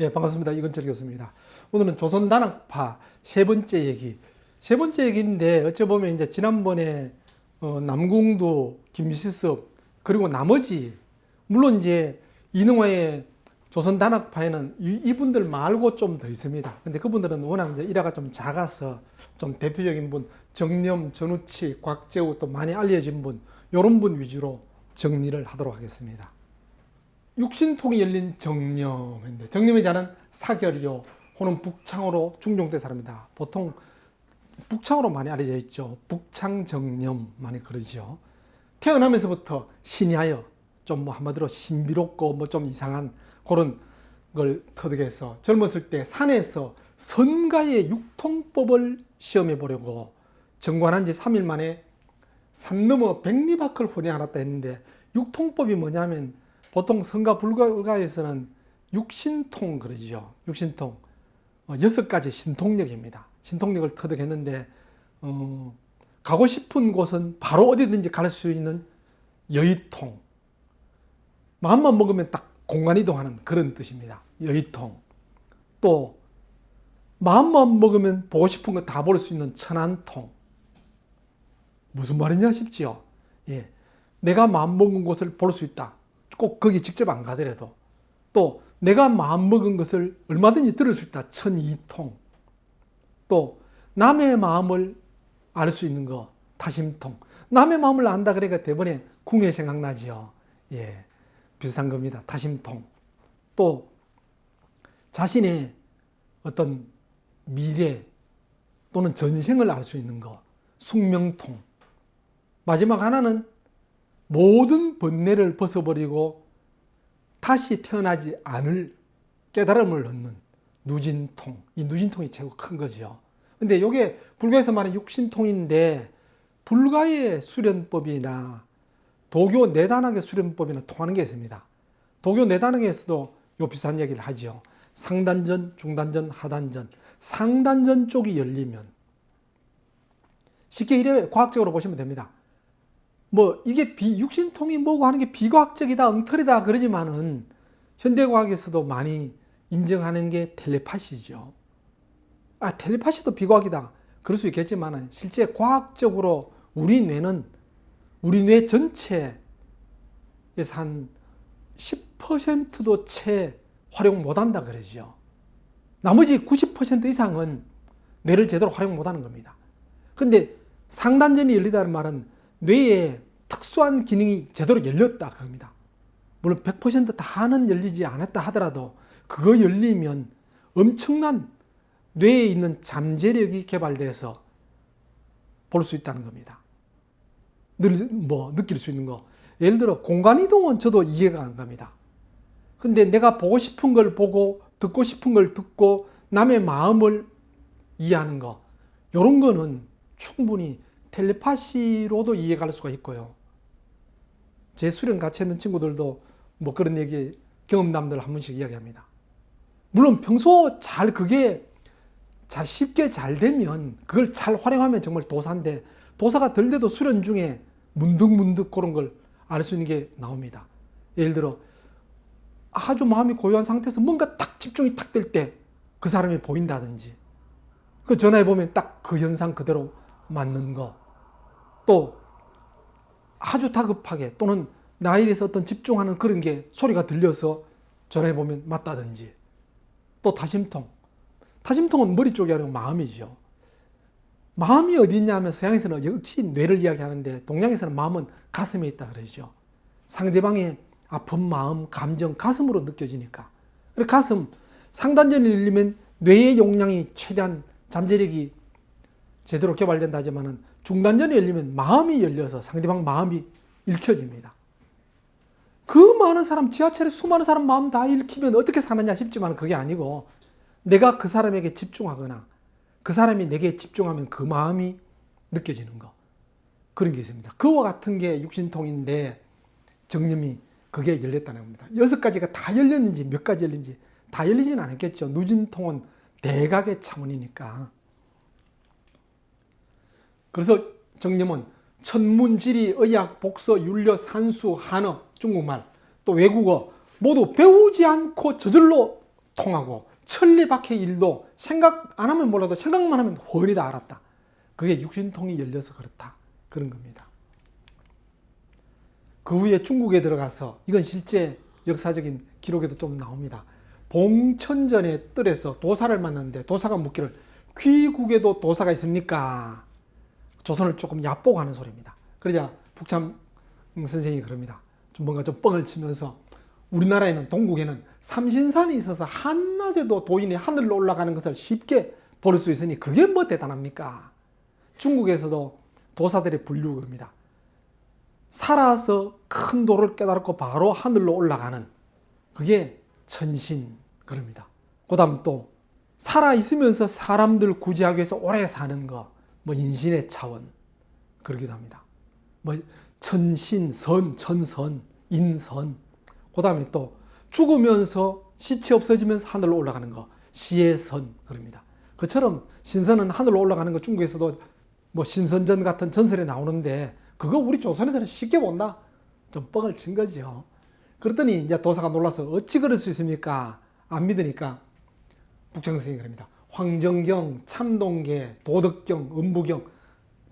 예, 반갑습니다. 이건철 교수입니다. 오늘은 조선단학파 세 번째 얘기. 세 번째 얘기인데, 어찌 보면 이제 지난번에 남궁두, 김시섭, 그리고 나머지, 물론 이제 이능화의 조선단학파에는 이분들 말고 좀 더 있습니다. 근데 그분들은 워낙 이제 일화가 좀 작아서 좀 대표적인 분, 정념, 전우치, 곽재우 또 많이 알려진 분, 이런 분 위주로 정리를 하도록 하겠습니다. 육신통이 열린 정념인데, 정념의 자는 사결이요 호는 북창으로 중종된 사람이다. 보통 북창으로 많이 알려져 있죠. 북창정념 많이 그러죠. 태어나면서부터 신이하여 좀 뭐 한마디로 신비롭고 뭐 좀 이상한 그런 걸 터득해서 젊었을 때 산에서 선가의 육통법을 시험해 보려고 정관한 지 3일 만에 산 넘어 백리박을 혼행하였다 했는데, 육통법이 뭐냐면 보통 성가 불가에서는 육신통 그러죠. 육신통 6가지 신통력입니다. 신통력을 터득했는데 가고 싶은 곳은 바로 어디든지 갈 수 있는 여의통, 마음만 먹으면 딱 공간 이동하는 그런 뜻입니다. 여의통. 또 마음만 먹으면 보고 싶은 거 다 볼 수 있는 천안통. 무슨 말이냐 싶지요. 예, 내가 마음 먹은 곳을 볼 수 있다. 꼭 거기 직접 안 가더라도 또 내가 마음 먹은 것을 얼마든지 들을 수 있다. 천이통. 또 남의 마음을 알 수 있는 거 타심통. 남의 마음을 안다 그러니까 대번에 궁예 생각나지요. 예, 비슷한 겁니다. 타심통. 또 자신의 어떤 미래 또는 전생을 알 수 있는 거 숙명통. 마지막 하나는 모든 번뇌를 벗어버리고 다시 태어나지 않을 깨달음을 얻는 누진통. 이 누진통이 최고 큰 거죠. 근데 이게 불가에서 말하는 육신통인데, 불가의 수련법이나 도교 내단학의 수련법이나 통하는 게 있습니다. 도교 내단학에서도 요 비슷한 얘기를 하죠. 상단전, 중단전, 하단전. 상단전 쪽이 열리면, 쉽게 이래 과학적으로 보시면 됩니다. 뭐 이게 육신통이 뭐고 하는 게 비과학적이다, 엉터리다 그러지만은 현대과학에서도 많이 인정하는 게 텔레파시죠. 아, 텔레파시도 비과학이다 그럴 수 있겠지만은 실제 과학적으로 우리 뇌 전체에서 한 10%도 채 활용 못한다 그러죠. 나머지 90% 이상은 뇌를 제대로 활용 못하는 겁니다. 근데 상단전이 열리다는 말은 뇌에 특수한 기능이 제대로 열렸다 그럽니다. 물론 100% 다는 열리지 않았다 하더라도 그거 열리면 엄청난 뇌에 있는 잠재력이 개발돼서 볼 수 있다는 겁니다. 느낄 수 있는 거. 예를 들어 공간이동은 저도 이해가 안 갑니다. 근데 내가 보고 싶은 걸 보고 듣고 싶은 걸 듣고 남의 마음을 이해하는 거, 이런 거는 충분히 텔레파시로도 이해갈 수가 있고요. 제 수련 같이 했는 친구들도 뭐 그런 얘기, 경험담들 한 번씩 이야기합니다. 물론 평소 그게 잘 쉽게 잘 되면, 그걸 잘 활용하면 정말 도사인데, 도사가 덜 돼도 수련 중에 문득문득 그런 걸 알 수 있는 게 나옵니다. 예를 들어 아주 마음이 고요한 상태에서 뭔가 딱 집중이 딱 될 때 그 사람이 보인다든지, 그 전화해 보면 딱 그 현상 그대로 맞는 거. 또 아주 다급하게 또는 나에 대해서 어떤 집중하는 그런 게 소리가 들려서 전화해 보면 맞다든지. 또 타심통. 타심통은 머리 쪽이 아니고 마음이죠. 마음이 어디 있냐 하면 서양에서는 역시 뇌를 이야기하는데, 동양에서는 마음은 가슴에 있다 그러죠. 상대방의 아픈 마음, 감정, 가슴으로 느껴지니까. 가슴, 상단전이 열리면 뇌의 용량이 최대한 잠재력이 제대로 개발된다 하지만은, 중단전이 열리면 마음이 열려서 상대방 마음이 읽혀집니다. 그 많은 사람, 지하철에 수많은 사람 마음 다 읽히면 어떻게 사느냐 싶지만 그게 아니고, 내가 그 사람에게 집중하거나 그 사람이 내게 집중하면 그 마음이 느껴지는 거, 그런 게 있습니다. 그와 같은 게 육신통인데, 정념이 그게 열렸다는 겁니다. 6가지가 다 열렸는지 몇 가지 열린지 다 열리진 않았겠죠. 누진통은 대각의 차원이니까. 그래서 정념은 천문, 지리, 의학, 복서, 윤려, 산수, 한어, 중국말, 또 외국어 모두 배우지 않고 저절로 통하고 천리박해 일도 생각 안 하면 몰라도 생각만 하면 훤히 다 알았다. 그게 육신통이 열려서 그렇다. 그런 겁니다. 그 후에 중국에 들어가서 이건 실제 역사적인 기록에도 좀 나옵니다. 봉천전의 뜰에서 도사를 만났는데 도사가 묻기를 귀국에도 도사가 있습니까? 조선을 조금 얕보고하는 소리입니다. 그러자 북참 선생이 그럽니다. 좀 뭔가 좀 뻥을 치면서 우리나라에는 동국에는 삼신산이 있어서 한낮에도 도인이 하늘로 올라가는 것을 쉽게 볼 수 있으니 그게 뭐 대단합니까? 중국에서도 도사들의 분류입니다. 살아서 큰 도를 깨달고 바로 하늘로 올라가는 그게 천신 그럽니다. 그 다음 또 살아있으면서 사람들 구제하기 위해서 오래 사는 거, 뭐 인신의 차원 그러기도 합니다. 뭐 천신, 선, 천선, 인선. 그 다음에 또 죽으면서 시체 없어지면서 하늘로 올라가는 거, 시의 선 그럽니다. 그처럼 신선은 하늘로 올라가는 거 중국에서도 뭐 신선전 같은 전설에 나오는데 그거 우리 조선에서는 쉽게 본다. 좀 뻥을 친 거죠. 그랬더니 이제 도사가 놀라서 어찌 그럴 수 있습니까? 안 믿으니까 북창 선생님이 그럽니다. 황정경, 참동계, 도덕경, 음부경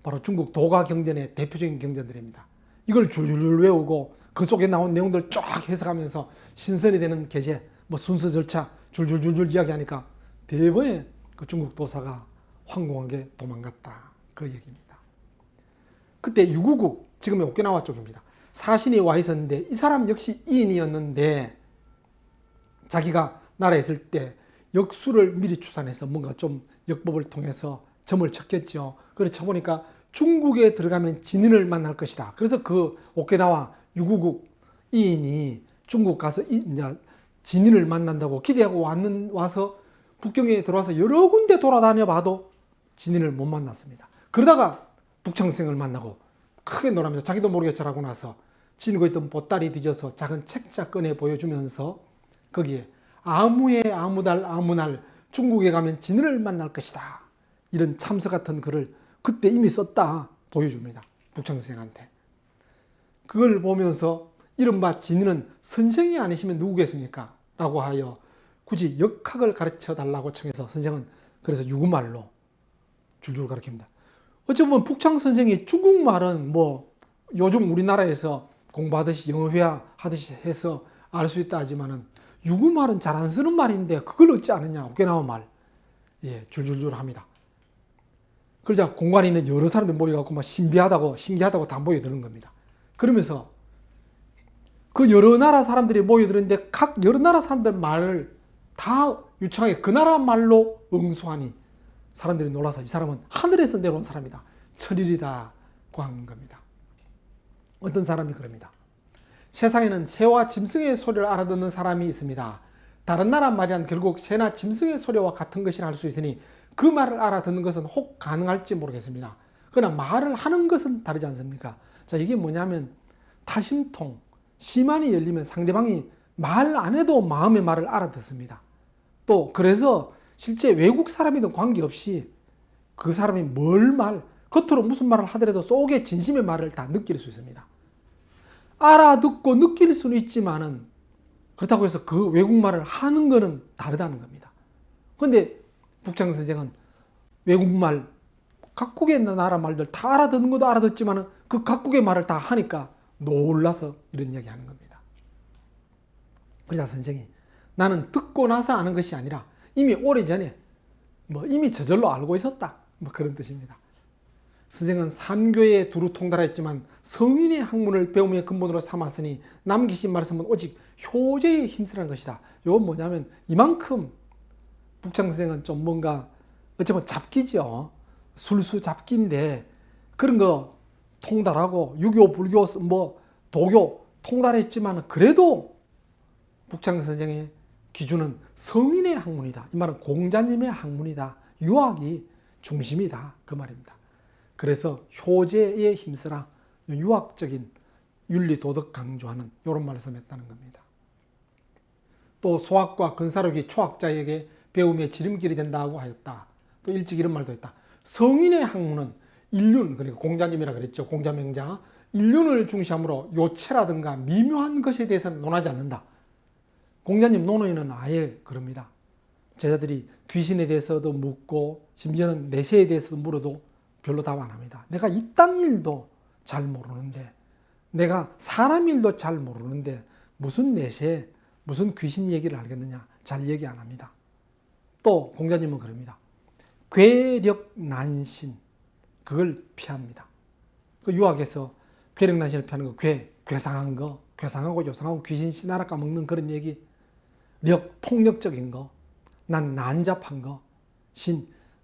바로 중국 도가 경전의 대표적인 경전들입니다. 이걸 줄줄 외우고 그 속에 나온 내용들 쫙 해석하면서 신선이 되는 계제, 뭐 순서 절차 줄줄줄줄 이야기하니까 대번에 그 중국 도사가 황공하게 도망갔다. 그 얘기입니다. 그때 유구국, 지금의 오키나와 쪽입니다. 사신이 와 있었는데 이 사람 역시 이인이었는데 자기가 나라에 있을 때 역수를 미리 추산해서 뭔가 좀 역법을 통해서 점을 쳤겠죠. 그래서 쳐보니까 중국에 들어가면 진인을 만날 것이다. 그래서 그 오키나와 유구국 이인이 중국 가서 이제 진인을 만난다고 기대하고 와서 북경에 들어와서 여러 군데 돌아다녀 봐도 진인을 못 만났습니다. 그러다가 북창생을 만나고 크게 놀라면서 자기도 모르게 절하고 나서 지니고 있던 보따리 뒤져서 작은 책자 꺼내 보여주면서 거기에 아무의 아무달 아무날 중국에 가면 진을 만날 것이다. 이런 참서 같은 글을 그때 이미 썼다 보여줍니다. 북창생한테. 그걸 보면서 이른바 진은 선생이 아니시면 누구겠습니까? 라고 하여 굳이 역학을 가르쳐 달라고 청해서 선생은 그래서 유구말로 줄줄 가르칩니다. 어찌 보면 북창 선생이 중국말은 뭐 요즘 우리나라에서 공부하듯이 영어회화 하듯이 해서 알 수 있다 하지만은 유구말은 잘 안 쓰는 말인데 그걸 어찌 아느냐. 오키나와 말. 예, 줄줄줄 합니다. 그러자 공간에 있는 여러 사람들 모여갖고 막 신기하다고 다 모여드는 겁니다. 그러면서 그 여러 나라 사람들이 모여드는데 각 여러 나라 사람들 말을 다 유창하게 그 나라 말로 응수하니 사람들이 놀라서 이 사람은 하늘에서 내려온 사람이다. 천일이다고 한 겁니다. 어떤 사람이 그럽니다. 세상에는 새와 짐승의 소리를 알아듣는 사람이 있습니다. 다른 나라 말이란 결국 새나 짐승의 소리와 같은 것이라 할 수 있으니 그 말을 알아듣는 것은 혹 가능할지 모르겠습니다. 그러나 말을 하는 것은 다르지 않습니까? 자, 이게 뭐냐면 타심통, 심한이 열리면 상대방이 말 안 해도 마음의 말을 알아듣습니다. 또 그래서 실제 외국 사람이든 관계없이 그 사람이 겉으로 무슨 말을 하더라도 속에 진심의 말을 다 느낄 수 있습니다. 알아듣고 느낄 수는 있지만은 그렇다고 해서 그 외국말을 하는 거는 다르다는 겁니다. 그런데 북창 선생은 외국말, 각국의 나라 말들 다 알아듣는 것도 알아듣지만은 그 각국의 말을 다 하니까 놀라서 이런 이야기 하는 겁니다. 그러자 선생이 나는 듣고 나서 아는 것이 아니라 이미 오래전에 이미 저절로 알고 있었다. 그런 뜻입니다. 선생은 삼교에 두루 통달했지만 성인의 학문을 배움의 근본으로 삼았으니 남기신 말씀은 오직 효제에 힘쓰라는 것이다. 이건 뭐냐면 이만큼 북창 선생은 좀 뭔가 어쩌면 잡기죠. 술수 잡기인데 그런 거 통달하고 유교, 불교, 도교 통달했지만 그래도 북창 선생의 기준은 성인의 학문이다. 이 말은 공자님의 학문이다. 유학이 중심이다. 그 말입니다. 그래서 효제에 힘쓰라. 유학적인 윤리 도덕 강조하는 이런 말을 했다는 겁니다. 또 소학과 근사력이 초학자에게 배움의 지름길이 된다고 하였다. 또 일찍 이런 말도 했다. 성인의 학문은 인륜, 그러니까 공자님이라 그랬죠. 공자명자. 인륜을 중시하므로 요체라든가 미묘한 것에 대해서는 논하지 않는다. 공자님 논어에는 아예 그럽니다. 제자들이 귀신에 대해서도 묻고 심지어는 내세에 대해서도 물어도 별로 답 안 합니다. 내가 이 땅 일도 잘 모르는데, 내가 사람 일도 잘 모르는데 무슨 내세, 무슨 귀신 얘기를 알겠느냐, 잘 얘기 안 합니다. 또 공자님은 그럽니다. 괴력난신, 그걸 피합니다. 그 유학에서 괴력난신을 피하는 거, 괴상한 거, 괴상하고 요상하고 귀신 씨나라 까먹는 그런 얘기, 폭력적인 거, 난 난잡한 거,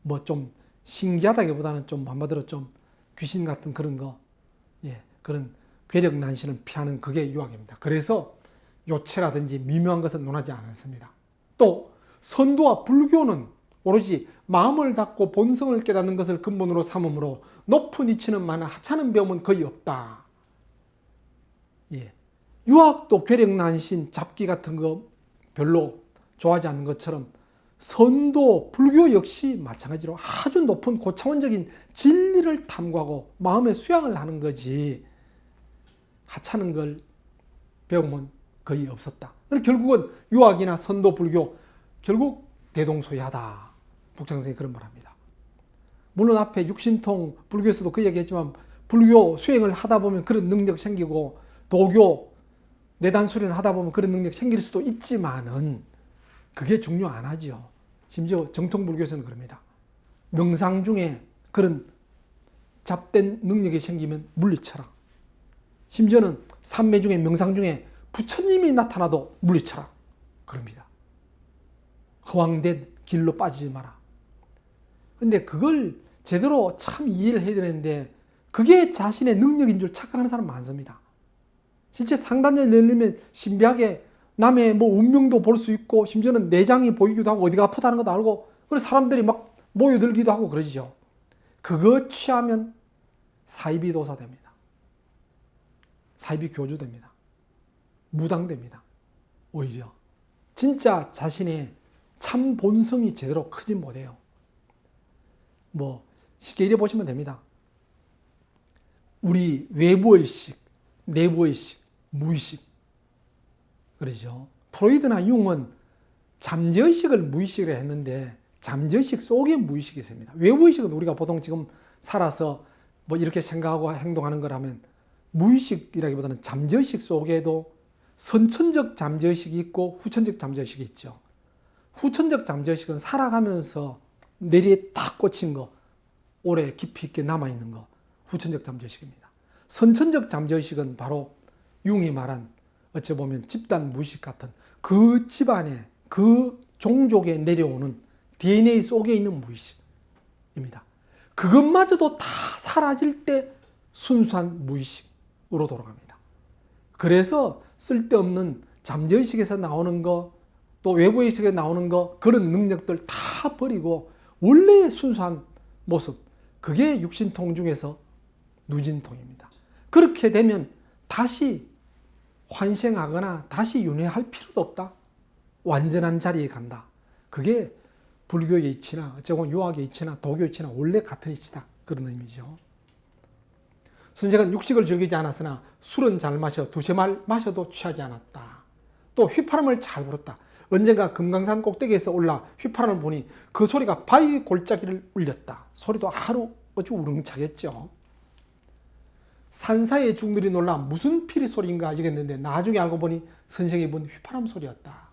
뭐 좀 신기하다기보다는 좀 한마디로 좀 귀신 같은 그런 거, 그런 괴력난신을 피하는 그게 유학입니다. 그래서 요체라든지 미묘한 것은 논하지 않았습니다. 또 선도와 불교는 오로지 마음을 닫고 본성을 깨닫는 것을 근본으로 삼으므로 높은 이치는 많아 하찮은 배움은 거의 없다. 유학도 괴력난신, 잡기 같은 거 별로 좋아하지 않는 것처럼 선도, 불교 역시 마찬가지로 아주 높은 고차원적인 진리를 탐구하고 마음의 수양을 하는 거지 하찮은 걸 배우면 거의 없었다. 결국은 유학이나 선도, 불교 결국 대동소이하다. 북창성이 그런 말합니다. 물론 앞에 육신통 불교에서도 그 얘기했지만 불교 수행을 하다 보면 그런 능력 생기고 도교 내단 수련을 하다 보면 그런 능력 생길 수도 있지만은 그게 중요 안 하죠. 심지어 정통 불교에서는 그럽니다. 명상 중에 그런 잡된 능력이 생기면 물리쳐라. 심지어는 삼매 중에 명상 중에 부처님이 나타나도 물리쳐라. 그럽니다. 허황된 길로 빠지지 마라. 근데 그걸 제대로 참 이해를 해야 되는데 그게 자신의 능력인 줄 착각하는 사람 많습니다. 실제 상단절 열리면 신비하게 남의 뭐 운명도 볼 수 있고 심지어는 내장이 보이기도 하고 어디가 아프다는 것도 알고 그래서 사람들이 막 모여들기도 하고 그러죠. 그거 취하면 사이비 도사됩니다. 사이비 교주됩니다. 무당됩니다. 오히려 진짜 자신의 참 본성이 제대로 크지 못해요. 뭐 쉽게 이래 보시면 됩니다. 우리 외부의식, 내부의식, 무의식 그러죠. 프로이드나 융은 잠재의식을 무의식으로 했는데 잠재의식 속에 무의식이 있습니다. 외부의식은 우리가 보통 지금 살아서 뭐 이렇게 생각하고 행동하는 거라면 무의식이라기보다는 잠재의식 속에도 선천적 잠재의식이 있고 후천적 잠재의식이 있죠. 후천적 잠재의식은 살아가면서 뇌리에 탁 꽂힌 거, 오래 깊이 있게 남아있는 거, 후천적 잠재의식입니다. 선천적 잠재의식은 바로 융이 말한 어찌 보면 집단 무의식 같은 그 집안에 그 종족에 내려오는 DNA 속에 있는 무의식입니다. 그것마저도 다 사라질 때 순수한 무의식으로 돌아갑니다. 그래서 쓸데없는 잠재의식에서 나오는 거, 또 외부의식에서 나오는 거, 그런 능력들 다 버리고 원래의 순수한 모습, 그게 육신통 중에서 누진통입니다. 그렇게 되면 다시 환생하거나 다시 윤회할 필요도 없다. 완전한 자리에 간다. 그게 불교의 이치나 어쩌면 유학의 이치나 도교의 이치나 원래 같은 이치다. 그런 의미죠. 선생은 육식을 즐기지 않았으나 술은 잘 마셔 두세 말 마셔도 취하지 않았다. 또 휘파람을 잘 불었다. 언젠가 금강산 꼭대기에서 올라 휘파람을 보니 그 소리가 바위 골짜기를 울렸다. 소리도 하루 어찌 우렁차겠죠. 산사의 중들이 놀라 무슨 피리 소리인가 여겼는데 나중에 알고 보니 선생이 본 휘파람 소리였다.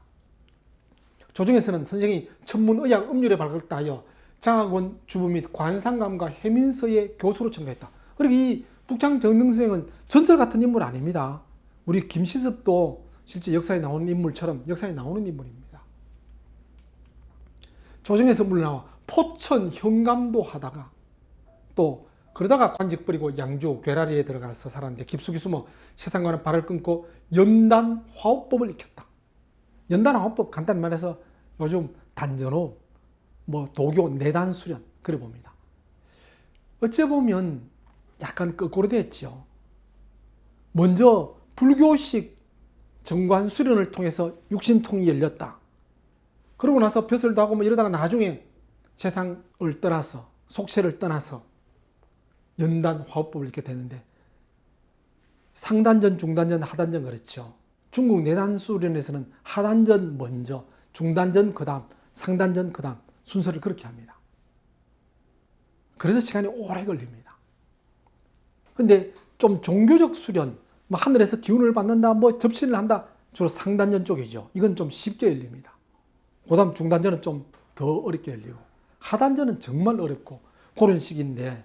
조정에서는 선생이 천문의학 음률에 발걸다 하여 장학원 주부 및 관상감과 해민서의 교수로 청가했다. 그리고 이 북창정등 선생은 전설 같은 인물 아닙니다. 우리 김시섭도 실제 역사에 나오는 인물처럼 역사에 나오는 인물입니다. 조정에서 물러나와 포천 현감도 하다가 또 그러다가 관직 버리고 양주 괴라리에 들어가서 살았는데 깊숙이 숨어 세상과는 발을 끊고 연단 화호법을 익혔다. 연단 화호법 간단히 말해서 요즘 단전호, 뭐 도교 내단 수련 그래 봅니다. 어째 보면 약간 거꾸로 됐죠. 먼저 불교식 정관 수련을 통해서 육신통이 열렸다. 그러고 나서 벼슬도 하고 뭐 이러다가 나중에 세상을 떠나서 속세를 떠나서 연단 화호법을 읽게 되는데 상단전, 중단전, 하단전 그렇죠. 중국 내단 수련에서는 하단전 먼저, 중단전 그 다음, 상단전 그 다음 순서를 그렇게 합니다. 그래서 시간이 오래 걸립니다. 근데 좀 종교적 수련, 뭐 하늘에서 기운을 받는다, 뭐 접신을 한다, 주로 상단전 쪽이죠. 이건 좀 쉽게 열립니다. 그 다음 중단전은 좀 더 어렵게 열리고, 하단전은 정말 어렵고 그런 식인데,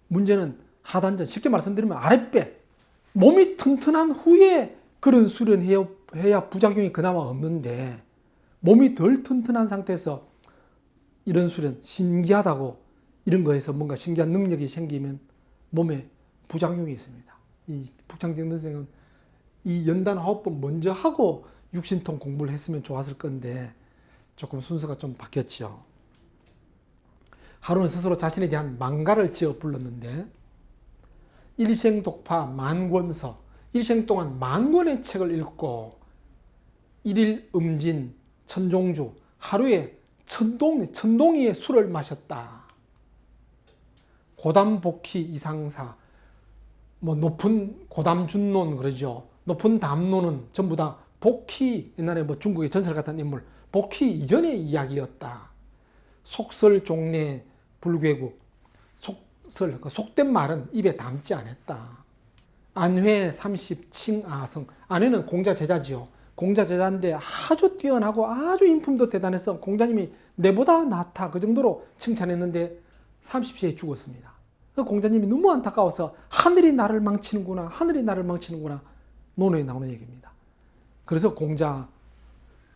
문제는 하단전, 쉽게 말씀드리면 아랫배, 몸이 튼튼한 후에 그런 수련해야 부작용이 그나마 없는데, 몸이 덜 튼튼한 상태에서 이런 수련, 신기하다고 이런 거에서 뭔가 신기한 능력이 생기면 몸에 부작용이 있습니다. 이 북창진 선생은 이 연단화호법 먼저 하고 육신통 공부를 했으면 좋았을 건데 조금 순서가 좀 바뀌었죠. 하루는 스스로 자신에 대한 망가를 지어 불렀는데, 일생독파 만권서, 일생 동안 만권의 책을 읽고 일일 음진 천종주, 하루에 천동이의 술을 마셨다. 고담복희 이상사, 뭐 높은 고담준론 그러죠. 높은 담론은 전부 다 복희, 옛날에 뭐 중국의 전설 같은 인물, 복희 이전의 이야기였다. 속설 종래 불괴국, 속설, 속된 말은 입에 담지 않았다. 안회 30 칭아성, 안회는 공자 제자지요. 공자 제자인데 아주 뛰어나고 아주 인품도 대단해서 공자님이 내보다 낫다 그 정도로 칭찬했는데 30세에 죽었습니다. 그 공자님이 너무 안타까워서 하늘이 나를 망치는구나, 하늘이 나를 망치는구나 논어에 나오는 얘기입니다. 그래서 공자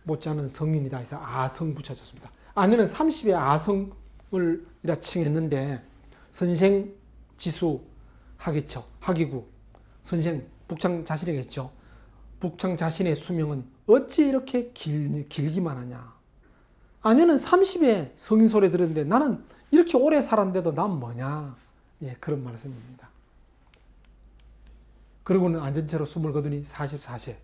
못지않은 성인이다 해서 아성 붙여줬습니다. 안회는 30의 아성을 이라 칭했는데, 선생 지수 하기처 하기구, 선생 북창 자신이겠죠. 북창 자신의 수명은 어찌 이렇게 길기만 하냐. 안회는 30에 성인 소리 들었는데 나는 이렇게 오래 살았는데도 난 뭐냐. 예, 그런 말씀입니다. 그러고는 안전체로 숨을 거두니 44세.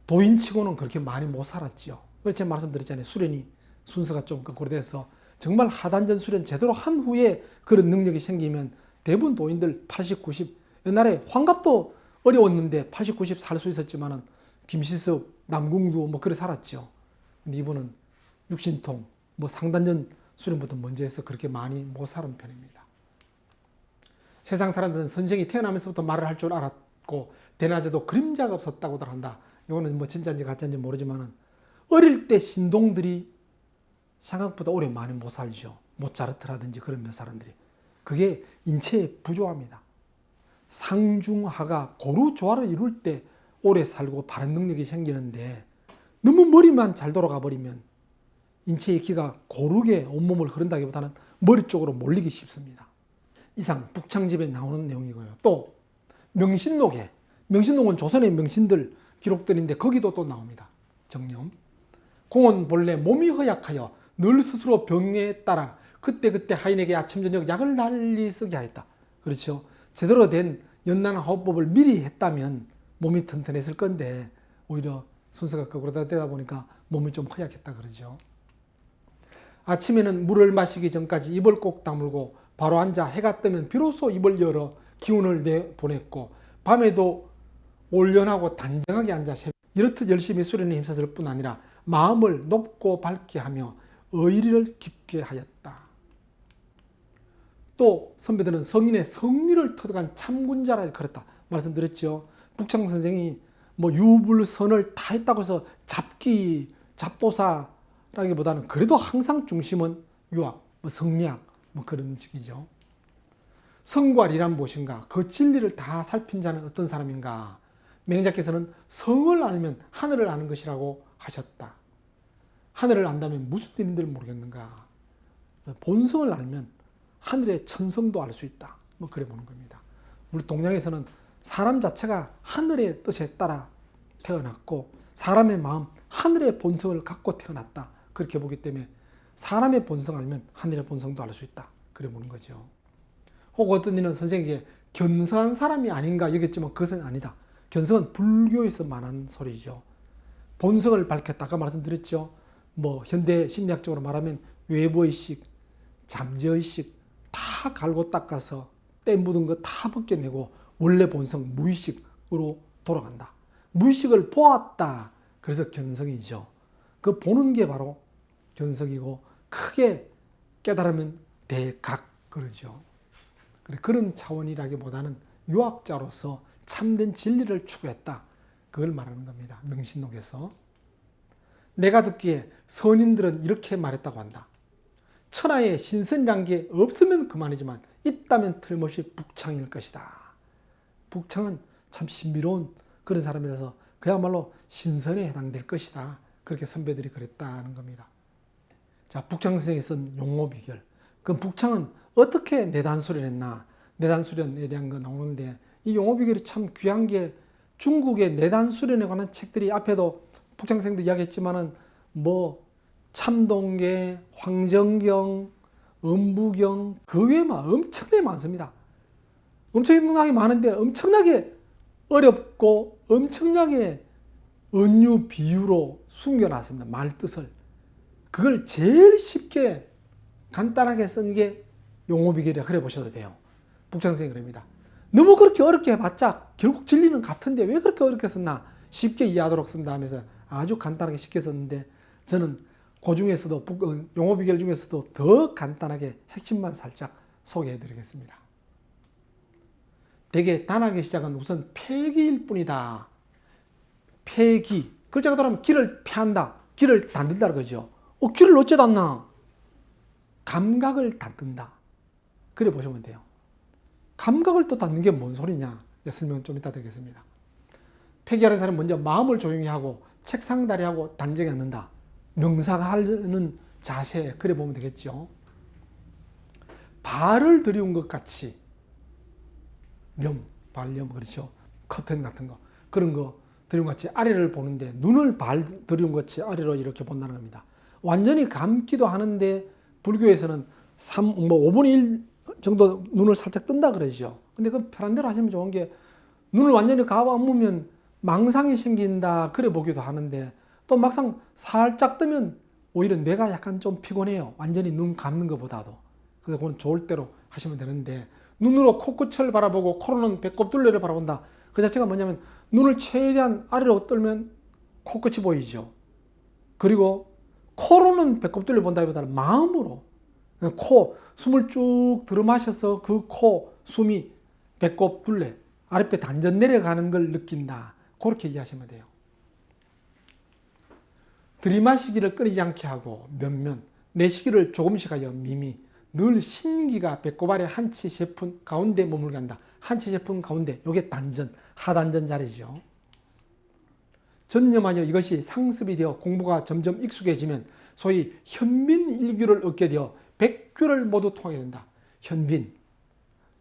도인치고는 그렇게 많이 못 살았지요. 그래서 제가 말씀드렸잖아요. 수련이 순서가 좀 거꾸로 돼서 정말 하단전 수련 제대로 한 후에 그런 능력이 생기면 대부분 도인들 80, 90, 옛날에 환갑도 어려웠는데 80, 90 살 수 있었지만은 김시섭, 남궁두 뭐 그래 살았죠. 근데 이분은 육신통, 뭐 상단전 수련부터 먼저 해서 그렇게 많이 못 살은 편입니다. 세상 사람들은 선생이 태어나면서부터 말을 할 줄 알았고 대낮에도 그림자가 없었다고들 한다. 이거는 뭐 진짜인지 가짜인지 모르지만은 어릴 때 신동들이 생각보다 오래 많이 못 살죠. 모차르트라든지 그런 몇 사람들이. 그게 인체의 부조화입니다. 상중하가 고루조화를 이룰 때 오래 살고 바른 능력이 생기는데, 너무 머리만 잘 돌아가 버리면 인체의 기가 고르게 온몸을 흐른다기보다는 머리 쪽으로 몰리기 쉽습니다. 이상 북창집에 나오는 내용이고요. 또 명신록에, 명신록은 조선의 명신들 기록들인데 거기도 또 나옵니다. 정념. 공은 본래 몸이 허약하여 늘 스스로 병에 따라 그때그때 하인에게 아침 저녁 약을 달리 쓰게 하였다. 그렇죠. 제대로 된 연단화호법을 미리 했다면 몸이 튼튼했을 건데 오히려 순서가 거꾸로 되다 보니까 몸이 좀 허약했다 그러죠. 아침에는 물을 마시기 전까지 입을 꼭 다물고 바로 앉아 해가 뜨면 비로소 입을 열어 기운을 내보냈고, 밤에도 올연하고 단정하게 앉아 이렇듯 열심히 수련에 힘썼을 뿐 아니라 마음을 높고 밝게 하며 의리를 깊게 하였다. 또 선배들은 성인의 성리를 터득한 참군자라 그랬다 말씀드렸죠. 북창 선생이 뭐 유불선을 다 했다고 해서 잡도사라기보다는 그래도 항상 중심은 유학, 뭐 성리학 뭐 그런 식이죠. 성과 리란 무엇인가? 그 진리를 다 살핀 자는 어떤 사람인가? 맹자께서는 성을 알면 하늘을 아는 것이라고 하셨다. 하늘을 안다면 무슨 일인들 모르겠는가? 본성을 알면 하늘의 천성도 알 수 있다. 뭐 그래 보는 겁니다. 우리 동양에서는 사람 자체가 하늘의 뜻에 따라 태어났고 사람의 마음, 하늘의 본성을 갖고 태어났다. 그렇게 보기 때문에 사람의 본성 알면 하늘의 본성도 알 수 있다. 그래 보는 거죠. 혹 어떤 이는 선생에게 견성한 사람이 아닌가 여겼지만 그것은 아니다. 견성은 불교에서 말한 소리죠. 본성을 밝혔다. 아까 말씀드렸죠. 뭐 현대 심리학적으로 말하면 외부의식, 잠재의식 다 갈고 닦아서 때 묻은 거 다 벗겨내고 원래 본성 무의식으로 돌아간다. 무의식을 보았다. 그래서 견성이죠. 그 보는 게 바로 견성이고 크게 깨달으면 대각 그러죠. 그런 차원이라기보다는 유학자로서 참된 진리를 추구했다. 그걸 말하는 겁니다. 명신록에서. 내가 듣기에 선인들은 이렇게 말했다고 한다. 천하에 신선이란 게 없으면 그만이지만 있다면 틀림없이 북창일 것이다. 북창은 참 신비로운 그런 사람이라서 그야말로 신선에 해당될 것이다. 그렇게 선배들이 그랬다는 겁니다. 자, 북창 선생이 쓴 용어비결. 그 북창은 어떻게 내단수련했나? 내단수련에 대한 거 나오는데 이 용어비결이 참 귀한 게 중국의 내단수련에 관한 책들이 앞에도 북창 선생도 이야기했지만은 뭐 참동계, 황정경, 음부경 그 외에 엄청나게 많습니다. 엄청나게 많은데 엄청나게 어렵고 엄청나게 은유 비유로 숨겨놨습니다. 말뜻을. 그걸 제일 쉽게 간단하게 쓴 게 용어비결이라 그래 보셔도 돼요. 북창 선생이 그럽니다. 너무 그렇게 어렵게 해봤자 결국 진리는 같은데 왜 그렇게 어렵게 썼나? 쉽게 이해하도록 쓴다 하면서 아주 간단하게 쉽게 썼는데 저는 그 중에서도 용어비결 중에서도 더 간단하게 핵심만 살짝 소개해드리겠습니다. 대개 단학의 시작은 우선 폐기일 뿐이다. 폐기. 글자가 들어가면 길을 폐한다. 길을 닫는다 그러죠. 길을 어째 닫나? 감각을 닫는다. 그래 보시면 돼요. 감각을 또 닫는 게 뭔 소리냐? 설명은 좀 이따 드리겠습니다. 폐기하는 사람은 먼저 마음을 조용히 하고 책상다리하고 단정히 앉는다. 명상하는 자세 그래 보면 되겠죠. 발을 들이운 것 같이 발염 그렇죠. 커튼 같은 거 그런 거 들이운 것 같이 아래를 보는데 눈을 들이운 것 같이 아래로 이렇게 본다는 겁니다. 완전히 감기도 하는데 불교에서는 5분의 1 정도 눈을 살짝 뜬다 그러죠. 근데 그 편한 대로 하시면 좋은 게 눈을 완전히 감으면 망상이 생긴다 그래 보기도 하는데 또 막상 살짝 뜨면 오히려 뇌가 약간 좀 피곤해요. 완전히 눈 감는 것보다도. 그래서 그건 좋을 대로 하시면 되는데 눈으로 코끝을 바라보고 코로는 배꼽 둘레를 바라본다. 그 자체가 뭐냐면 눈을 최대한 아래로 떨면 코끝이 보이죠. 그리고 코로는 배꼽 둘레 본다기보다는 마음으로 숨을 쭉 들어마셔서 그 숨이 배꼽 둘레 아랫배 단전 내려가는 걸 느낀다. 그렇게 이해하시면 돼요. 들이마시기를 끊이지 않게 하고 면면, 내쉬기를 조금씩 하여 미미, 늘 신기가 배꼽 아래 한치 세푼 가운데 머물게 한다. 한치 세푼 가운데, 이게 단전, 하단전 자리죠. 전념하여 이것이 상습이 되어 공부가 점점 익숙해지면 소위 현빈일규를 얻게 되어 백규를 모두 통하게 된다. 현빈,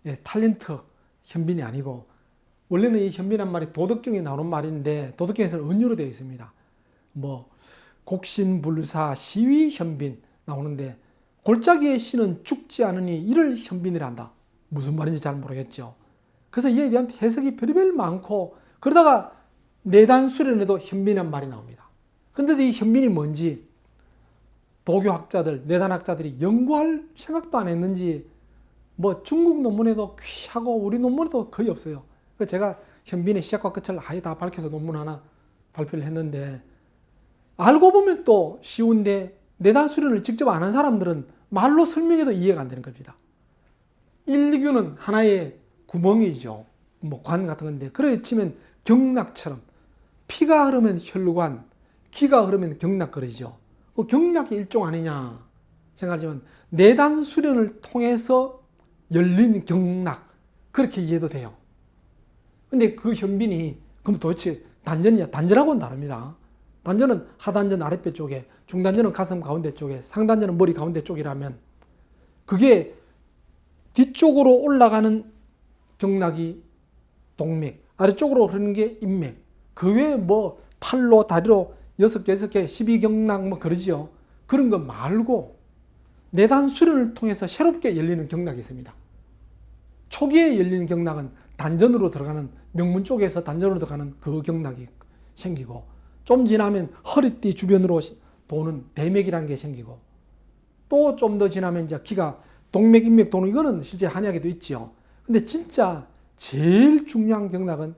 탤런트 현빈이 아니고 원래는 이 현빈이란 말이 도덕경에 나오는 말인데 도덕경에서는 은유로 되어 있습니다. 곡신불사 시위 현빈 나오는데 골짜기의 신은 죽지 않으니 이를 현빈이라 한다. 무슨 말인지 잘 모르겠죠. 그래서 이에 대한 해석이 별의별 많고 그러다가 내단 수련에도 현빈이란 말이 나옵니다. 그런데도 이 현빈이 뭔지 도교학자들, 내단학자들이 연구할 생각도 안 했는지 중국 논문에도 귀하고 우리 논문에도 거의 없어요. 그래서 제가 현빈의 시작과 끝을 아예 다 밝혀서 논문 하나 발표를 했는데 알고 보면 또 쉬운데 내단 수련을 직접 안 한 사람들은 말로 설명해도 이해가 안 되는 겁니다. 일규는 하나의 구멍이죠. 관 같은 건데 그래 치면 경락처럼 피가 흐르면 혈관, 기가 흐르면 경락 그러죠. 경락이 일종 아니냐 생각하지만 내단 수련을 통해서 열린 경락 그렇게 이해도 돼요. 근데 그 현빈이 그럼 도대체 단전이냐? 단전하고는 다릅니다. 단전은 하단전 아랫배 쪽에, 중단전은 가슴 가운데 쪽에, 상단전은 머리 가운데 쪽이라면 그게 뒤쪽으로 올라가는 경락이 동맥, 아래쪽으로 흐르는 게 인맥. 그 외에 팔로 다리로 6개, 6개, 12경락 그러지요. 그런 거 말고 내단 수련을 통해서 새롭게 열리는 경락이 있습니다. 초기에 열리는 경락은 단전으로 들어가는 명문 쪽에서 단전으로 들어가는 그 경락이 생기고 좀 지나면 허리띠 주변으로 도는 대맥이라는 게 생기고 또 좀 더 지나면 이제 기가 동맥, 인맥 도는 이거는 실제 한의학에도 있죠. 근데 진짜 제일 중요한 경락은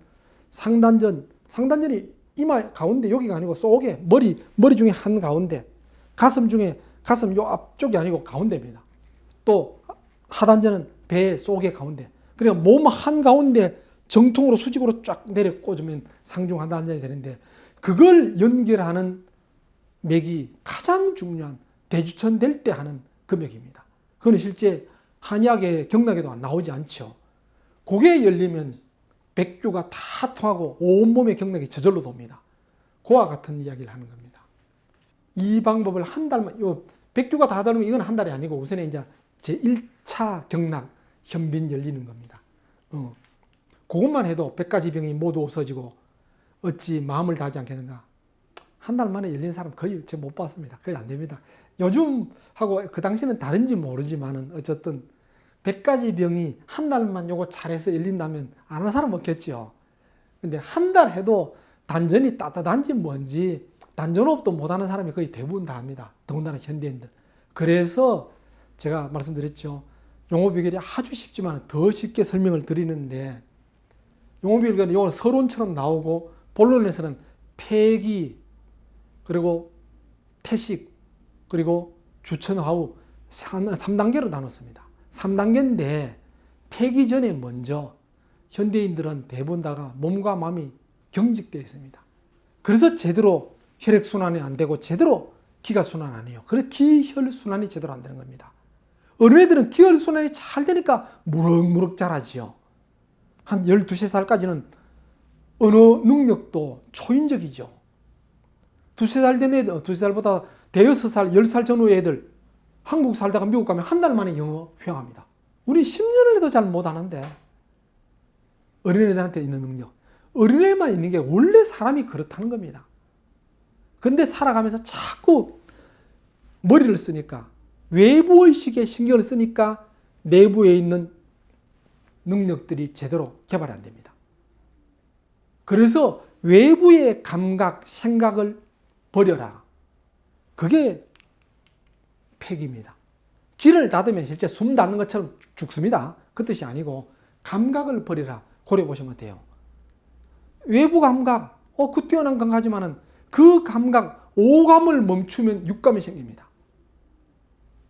상단전, 상단전이 이마 가운데 여기가 아니고 속에 머리 중에 한 가운데 가슴 중에 가슴 요 앞쪽이 아니고 가운데입니다. 또 하단전은 배 속의 가운데. 그러니까 몸 한 가운데 정통으로 수직으로 쫙 내려 꽂으면 상중 하단전이 되는데 그걸 연결하는 맥이 가장 중요한 대주천 될 때 하는 그 맥입니다. 그건 실제 한의학의 경락에도 나오지 않죠. 그게 열리면 백규가 다 통하고 온몸의 경락이 저절로 돕니다. 그와 같은 이야기를 하는 겁니다. 이 방법을 한 달만, 백규가 다 다르면 이건 한 달이 아니고 우선에 이제 제1차 경락, 현빈 열리는 겁니다. 그것만 해도 100가지 병이 모두 없어지고 어찌 마음을 다하지 않겠는가. 한 달 만에 열리는 사람 거의 제가 못 봤습니다. 거의 안 됩니다. 요즘하고 그 당시는 다른지 모르지만은 어쨌든 100가지 병이 한 달만 요거 잘해서 열린다면 안 하는 사람 없겠죠. 근데 한 달 해도 단전이 따뜻한지 뭔지 단전호흡도 못하는 사람이 거의 대부분 다 합니다. 더군다나 현대인들. 그래서 제가 말씀드렸죠. 용어비결이 아주 쉽지만 더 쉽게 설명을 드리는데 용어비결은 이건 서론처럼 나오고 본론에서는 폐기 그리고 태식 그리고 주천화우 3단계로 나눴습니다. 3단계인데 폐기 전에 먼저 현대인들은 대부분 다가 몸과 마음이 경직되어 있습니다. 그래서 제대로 혈액순환이 안 되고 제대로 기가 순환 안 해요. 그래서 기혈순환이 제대로 안 되는 겁니다. 어린애들은 기혈순환이 잘 되니까 무럭무럭 자라지요. 한 12살까지는 어느 능력도 초인적이죠. 2살 된 애들, 2살보다 대여섯 살, 10살 전후의 애들 한국 살다가 미국 가면 한 달 만에 영어 회화합니다. 우리 10년을 해도 잘 못하는데 어린애들한테 있는 능력. 어린애만 있는 게 원래 사람이 그렇다는 겁니다. 그런데 살아가면서 자꾸 머리를 쓰니까 외부의식에 신경을 쓰니까 내부에 있는 능력들이 제대로 개발이 안 됩니다. 그래서 외부의 감각, 생각을 버려라. 그게 폐기입니다. 귀를 닫으면 실제 숨 닫는 것처럼 죽습니다. 그 뜻이 아니고 감각을 버려라. 고려해 보시면 돼요. 외부 감각, 그 뛰어난 감각하지만은 그 감각, 오감을 멈추면 육감이 생깁니다.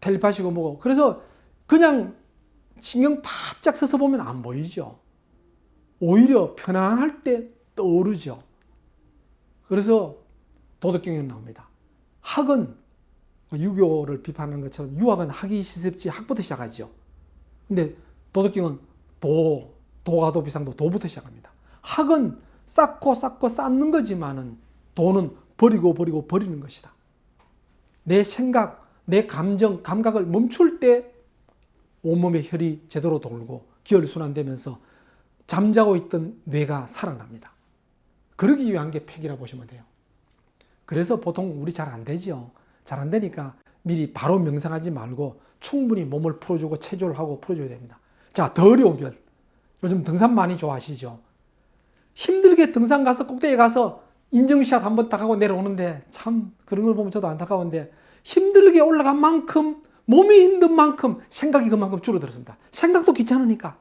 텔레파시고 뭐고. 그래서 그냥 신경 바짝 써서 보면 안 보이죠. 오히려 편안할 때 떠오르죠. 그래서 도덕경에 나옵니다. 학은 유교를 비판하는 것처럼 유학은 하기 시습지 학부터 시작하죠. 근데 도덕경은 도가도 비상도 도부터 시작합니다. 학은 쌓고 쌓는 거지만은 도는 버리는 것이다. 내 생각, 내 감정, 감각을 멈출 때 온몸의 혈이 제대로 돌고 기혈순환되면서 잠자고 있던 뇌가 살아납니다. 그러기 위한 게 폐기라고 보시면 돼요. 그래서 보통 우리 잘 안 되죠. 잘 안 되니까 미리 바로 명상하지 말고 충분히 몸을 풀어주고 체조를 하고 풀어줘야 됩니다. 자, 더 어려우면 요즘 등산 많이 좋아하시죠. 힘들게 등산 가서 꼭대기에 가서 인증샷 한번 딱 하고 내려오는데 참 그런 걸 보면 저도 안타까운데 힘들게 올라간 만큼 몸이 힘든 만큼 생각이 그만큼 줄어들었습니다. 생각도 귀찮으니까.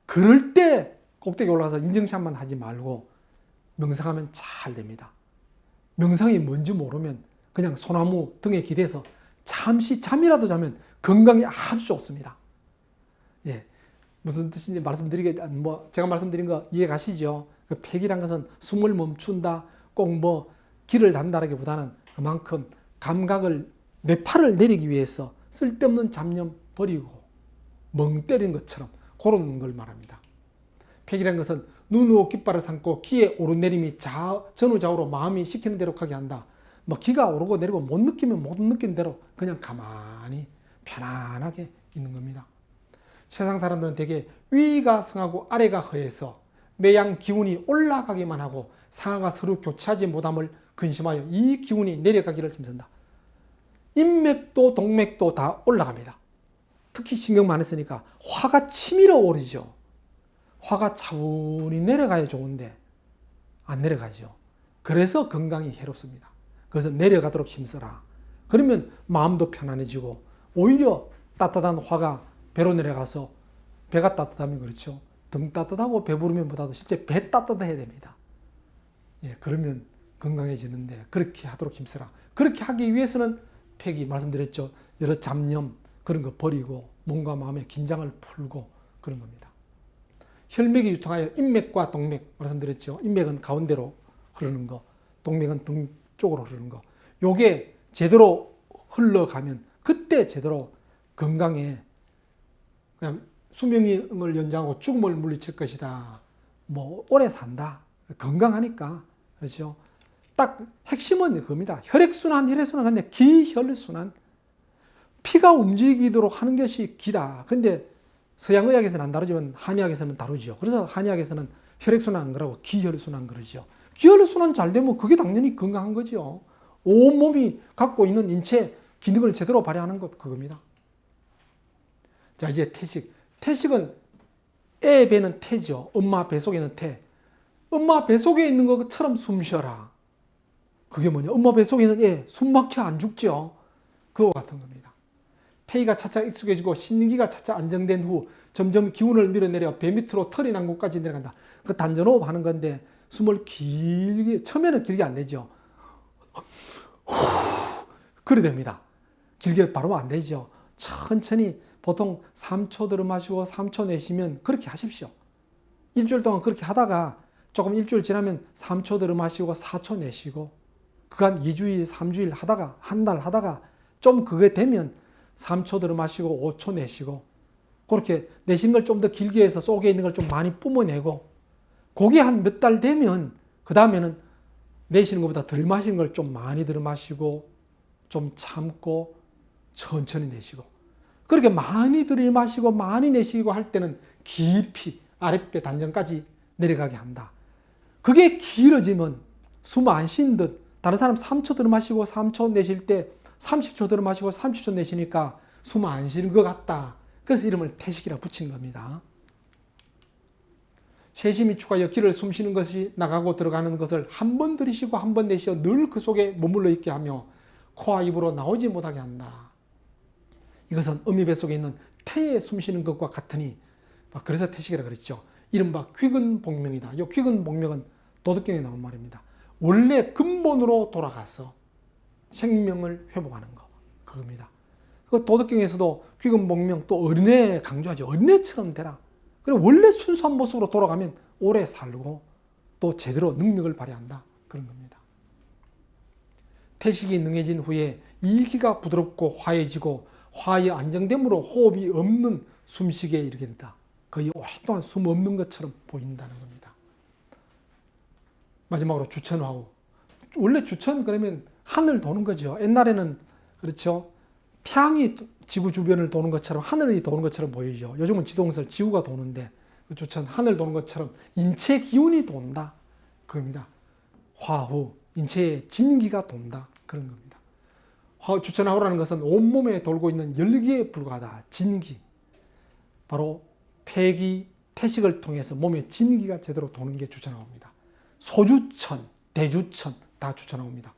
그럴 때 꼭대기 올라가서 인증샷만 하지 말고 명상하면 잘 됩니다. 명상이 뭔지 모르면 그냥 소나무 등에 기대서 잠시 잠이라도 자면 건강에 아주 좋습니다. 예, 무슨 뜻인지 제가 말씀드린 거 이해 가시죠? 그 폐기란 것은 숨을 멈춘다, 꼭 길을 단다라기보다는 그만큼 감각을 뇌파를 내리기 위해서 쓸데없는 잡념 버리고 멍 때리는 것처럼 그런 걸 말합니다. 폐기란 것은 눈으로 깃발을 삼고 기의 오르내림이 전후좌우로 마음이 시키는 대로 가게 한다. 기가 오르고 내리고 못 느끼면 못 느낀 대로 그냥 가만히 편안하게 있는 겁니다. 세상 사람들은 대개 위가 성하고 아래가 허해서 매양 기운이 올라가기만 하고 상하가 서로 교차하지 못함을 근심하여 이 기운이 내려가기를 힘쓴다. 인맥도 동맥도 다 올라갑니다. 특히 신경 많이 쓰니까 화가 치밀어 오르죠. 화가 차분히 내려가야 좋은데 안 내려가죠. 그래서 건강이 해롭습니다. 그래서 내려가도록 힘써라. 그러면 마음도 편안해지고 오히려 따뜻한 화가 배로 내려가서 배가 따뜻하면 그렇죠. 등 따뜻하고 배부르면 보다도 실제 배 따뜻해야 됩니다. 예, 그러면 건강해지는데 그렇게 하도록 힘쓰라. 그렇게 하기 위해서는 폐기 말씀드렸죠. 여러 잡념 그런 거 버리고 몸과 마음의 긴장을 풀고 그런 겁니다. 혈맥이 유통하여 인맥과 동맥 말씀드렸죠. 인맥은 가운데로 흐르는 거, 동맥은 등 쪽으로 흐르는 거. 요게 제대로 흘러가면 그때 제대로 건강에 그냥 수명을 연장하고 죽음을 물리칠 것이다. 뭐 오래 산다. 건강하니까. 그렇죠. 딱 핵심은 그겁니다. 혈액순환, 근데 기혈순환. 피가 움직이도록 하는 것이 기다. 근데 서양의학에서는 안 다루지만 한의학에서는 다루죠. 그래서 한의학에서는 혈액순환 그러고 기혈순환 그러죠. 기혈순환 잘 되면 그게 당연히 건강한 거죠. 온몸이 갖고 있는 인체 기능을 제대로 발휘하는 것 그겁니다. 자, 이제 태식. 태식은 애 배는 태죠. 엄마 뱃속에 있는 태. 엄마 뱃속에 있는 것처럼 숨 쉬어라. 그게 뭐냐? 엄마 뱃속에 있는 애 숨 막혀 안 죽죠. 그거 같은 겁니다. 폐기가 차차 익숙해지고 신기가 차차 안정된 후 점점 기운을 밀어내려 배 밑으로 털이 난 곳까지 내려간다. 그 단전호흡 하는 건데 숨을 길게, 처음에는 길게 안 내죠. 그래 됩니다. 길게 바로 안 되죠. 천천히 보통 3초 들어 마시고 3초 내쉬면 그렇게 하십시오. 일주일 동안 그렇게 하다가 조금 일주일 지나면 3초 들어 마시고 4초 내쉬고 그간 2주일, 3주일 하다가 한 달 하다가 좀 그게 되면 3초 들어 마시고 5초 내쉬고 그렇게 내쉬는 걸 좀 더 길게 해서 속에 있는 걸 좀 많이 뿜어내고 그게 한 몇 달 되면 그 다음에는 내쉬는 것보다 덜 마시는 걸 좀 많이 들어 마시고 좀 참고 천천히 내쉬고 그렇게 많이 들어 마시고 많이 내쉬고 할 때는 깊이 아랫배 단전까지 내려가게 한다. 그게 길어지면 숨 안 쉰 듯 다른 사람 3초 들어 마시고 3초 내쉴 때 30초 들어 마시고 30초 내쉬니까 숨 안 쉬는 것 같다. 그래서 이름을 태식이라 붙인 겁니다. 쇄심이 축하여 기를 숨쉬는 것이 나가고 들어가는 것을 한 번 들이쉬고 한 번 내쉬어 늘 그 속에 머물러 있게 하며 코와 입으로 나오지 못하게 한다. 이것은 어미 뱃속에 있는 태에 숨쉬는 것과 같으니 그래서 태식이라 그랬죠. 이른바 귀근복명이다. 이 귀근복명은 도덕경에 나온 말입니다. 원래 근본으로 돌아가서 생명을 회복하는 거 그겁니다. 그 도덕경에서도 귀근복명 또 어린애 강조하죠. 어린애처럼 되라. 그리고 원래 순수한 모습으로 돌아가면 오래 살고 또 제대로 능력을 발휘한다 그런 겁니다. 태식이 능해진 후에 이기가 부드럽고 화해지고 화의 안정됨으로 호흡이 없는 숨쉬기에 이르게 된다. 거의 오랫동안 숨 없는 것처럼 보인다는 겁니다. 마지막으로 주천화우. 원래 주천 그러면 하늘 도는 거죠. 옛날에는 그렇죠. 태양이 지구 주변을 도는 것처럼 하늘이 도는 것처럼 보이죠. 요즘은 지동설 지구가 도는데 주천 하늘 도는 것처럼 인체 기운이 돈다. 그겁니다. 화후 인체의 진기가 돈다. 그런 겁니다. 주천화우라는 것은 온몸에 돌고 있는 열기에 불과하다. 진기. 바로 폐기, 태식을 통해서 몸의 진기가 제대로 도는 게 주천화우입니다. 소주천, 대주천 다 주천화우입니다.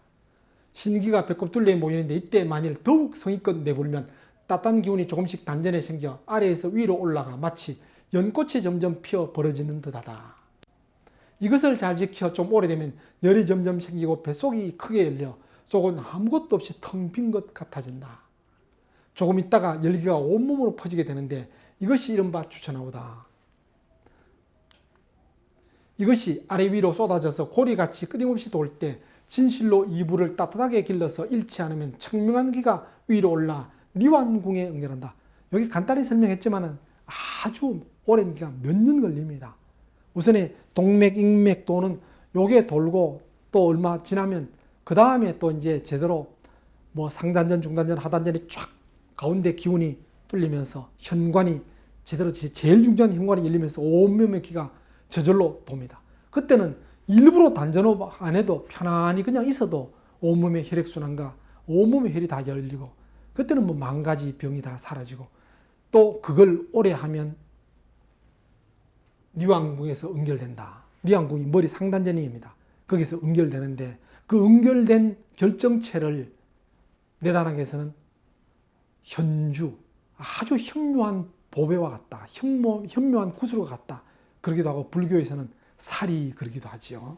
신기가 배꼽 둘레에 모이는데 이때 만일 더욱 성의껏 내불면 따뜻한 기운이 조금씩 단전에 생겨 아래에서 위로 올라가 마치 연꽃이 점점 피어 벌어지는 듯하다. 이것을 잘 지켜 좀 오래되면 열이 점점 생기고 뱃속이 크게 열려 속은 아무것도 없이 텅 빈 것 같아진다. 조금 있다가 열기가 온몸으로 퍼지게 되는데 이것이 이른바 주천화우다. 이것이 아래 위로 쏟아져서 고리같이 끊임없이 돌 때 진실로 이불을 따뜻하게 길러서 잃지 않으면 청명한 기가 위로 올라 니완궁에 응결한다. 여기 간단히 설명했지만 아주 오랜 기간 몇 년 걸립니다. 우선에 동맥, 인맥 도는 요게 돌고 또 얼마 지나면 그 다음에 또 이제 제대로 뭐 상단전, 중단전, 하단전이 쫙 가운데 기운이 뚫리면서 현관이 제대로 제일 중요한 현관이 열리면서 온몸의 기가 저절로 돕니다. 그때는 일부러 단전호흡 안 해도 편안히 그냥 있어도 온몸의 혈액순환과 온몸의 혈이 다 열리고 그때는 뭐 만 가지 병이 다 사라지고 또 그걸 오래 하면 니완궁에서 응결된다. 니완궁이 머리 상단전입니다. 거기서 응결되는데 그 응결된 결정체를 내단학에서는 현주, 아주 현묘한 보배와 같다. 현묘한 구슬과 같다. 그러기도 하고 불교에서는 살이 그러기도 하죠.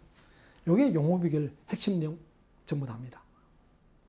요게 용어 비결 핵심 내용 전부 다입니다.